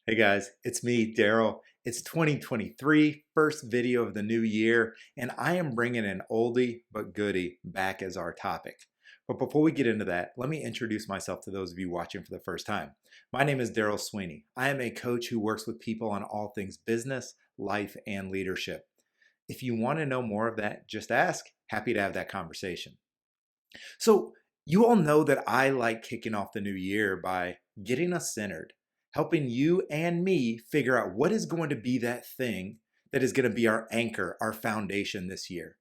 Hey guys, it's me, Daryl. It's 2023, first video of the new year, and I am bringing an oldie but goodie back as our topic. But before we get into that, let me introduce myself to those of you watching for the first time. My name is Daryl Sweeney. I am a coach who works with people on all things business, life, and leadership. If you want to know more of that, just ask. Happy to have that conversation. So, you all know that I like kicking off the new year by getting us centered, helping you and me figure out what is going to be that thing that is going to be our anchor, our foundation this year.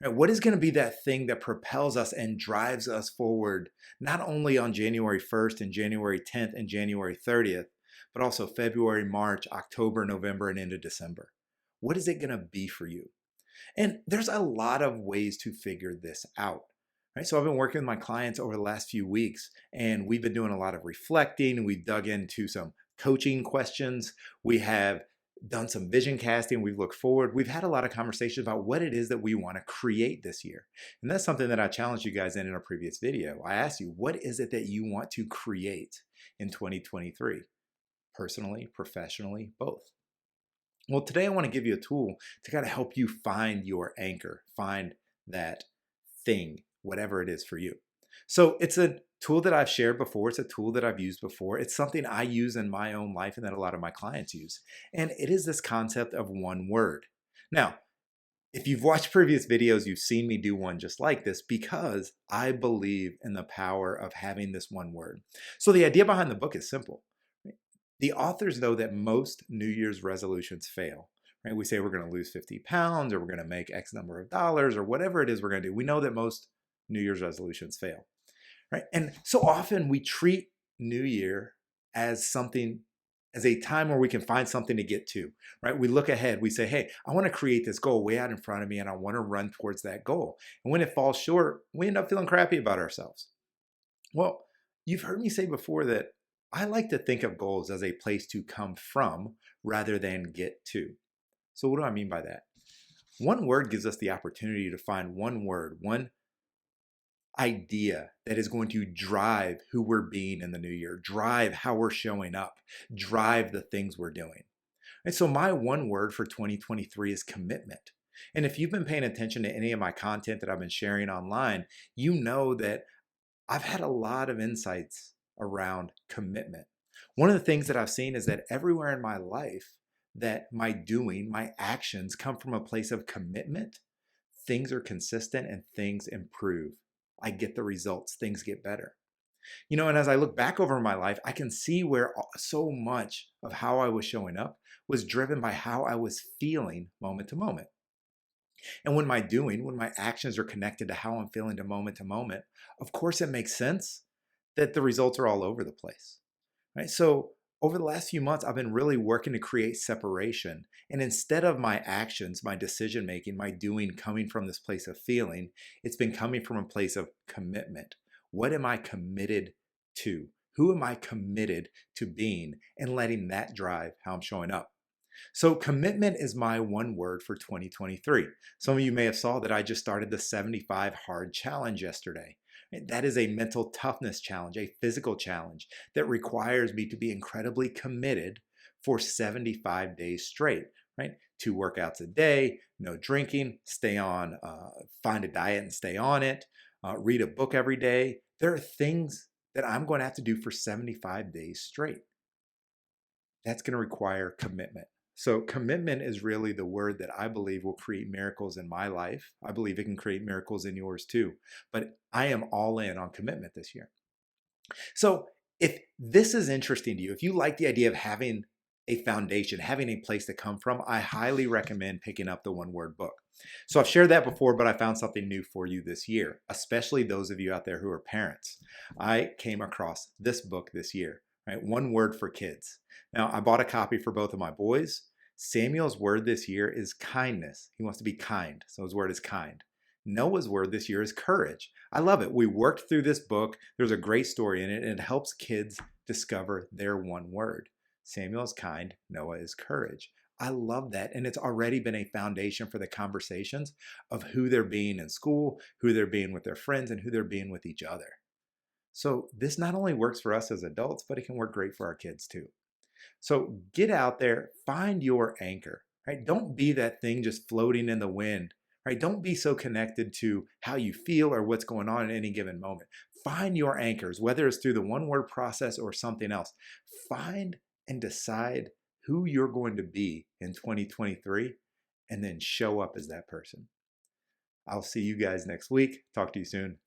Right? What is going to be that thing that propels us and drives us forward, not only on January 1st and January 10th and January 30th, but also February, March, October, November, and into December? What is it going to be for you? And there's a lot of ways to figure this out. Right? So I've been working with my clients over the last few weeks, and we've been doing a lot of reflecting, and we've dug into some coaching questions. We have done some vision casting. We've looked forward. We've had a lot of conversations about what it is that we want to create this year. And that's something that I challenged you guys in a previous video. I asked you, what is it that you want to create in 2023? Personally, professionally, both. Well, today I want to give you a tool to kind of help you find your anchor, find that thing, whatever it is for you. So it's a tool that I've shared before. It's a tool that I've used before. It's something I use in my own life and that a lot of my clients use. And it is this concept of one word. Now, if you've watched previous videos, you've seen me do one just like this because I believe in the power of having this one word. So the idea behind the book is simple. The authors know that most New Year's resolutions fail. Right? We say we're going to lose 50 pounds or we're going to make X number of dollars or whatever it is we're going to do. We know that most New Year's resolutions fail. Right? And so often we treat New Year as something, as a time where we can find something to get to. Right? We look ahead, we say, hey, I want to create this goal way out in front of me and I want to run towards that goal. And when it falls short, we end up feeling crappy about ourselves. Well, you've heard me say before that I like to think of goals as a place to come from rather than get to. So what do I mean by that? One word gives us the opportunity to find one word, one idea that is going to drive who we're being in the new year, drive how we're showing up, drive the things we're doing. And so my one word for 2023 is commitment. And if you've been paying attention to any of my content that I've been sharing online, you know that I've had a lot of insights around commitment. One of the things that I've seen is that everywhere in my life that my doing, my actions come from a place of commitment, things are consistent and things improve. I get the results, things get better. And as I look back over my life, I can see where so much of how I was showing up was driven by how I was feeling moment to moment. And when my actions are connected to how I'm feeling to moment, of course it makes sense that the results are all over the place, right? So over the last few months, I've been really working to create separation. And instead of my actions, my decision making, my doing coming from this place of feeling, it's been coming from a place of commitment. What am I committed to? Who am I committed to being and letting that drive how I'm showing up? So commitment is my one word for 2023. Some of you may have saw that I just started the 75 hard challenge yesterday. That is a mental toughness challenge, a physical challenge that requires me to be incredibly committed for 75 days straight, right? 2 workouts a day, no drinking, find a diet and stay on it, read a book every day. There are things that I'm going to have to do for 75 days straight. That's going to require commitment. So commitment is really the word that I believe will create miracles in my life. I believe it can create miracles in yours too. But I am all in on commitment this year. So if this is interesting to you, if you like the idea of having a foundation, having a place to come from, I highly recommend picking up the One Word book. So I've shared that before, but I found something new for you this year, especially those of you out there who are parents. I came across this book this year, right? One Word for Kids. Now, I bought a copy for both of my boys. Samuel's word this year is kindness. He wants to be kind, so his word is kind. Noah's word this year is courage. I love it. We worked through this book. There's a great story in it, and it helps kids discover their one word. Samuel is kind. Noah is courage. I love that, and it's already been a foundation for the conversations of who they're being in school, who they're being with their friends, and who they're being with each other. So this not only works for us as adults, but it can work great for our kids too. So get out there, find your anchor, right? Don't be that thing just floating in the wind, right? Don't be so connected to how you feel or what's going on at any given moment. Find your anchors, whether it's through the one word process or something else. Find and decide who you're going to be in 2023 and then show up as that person. I'll see you guys next week. Talk to you soon.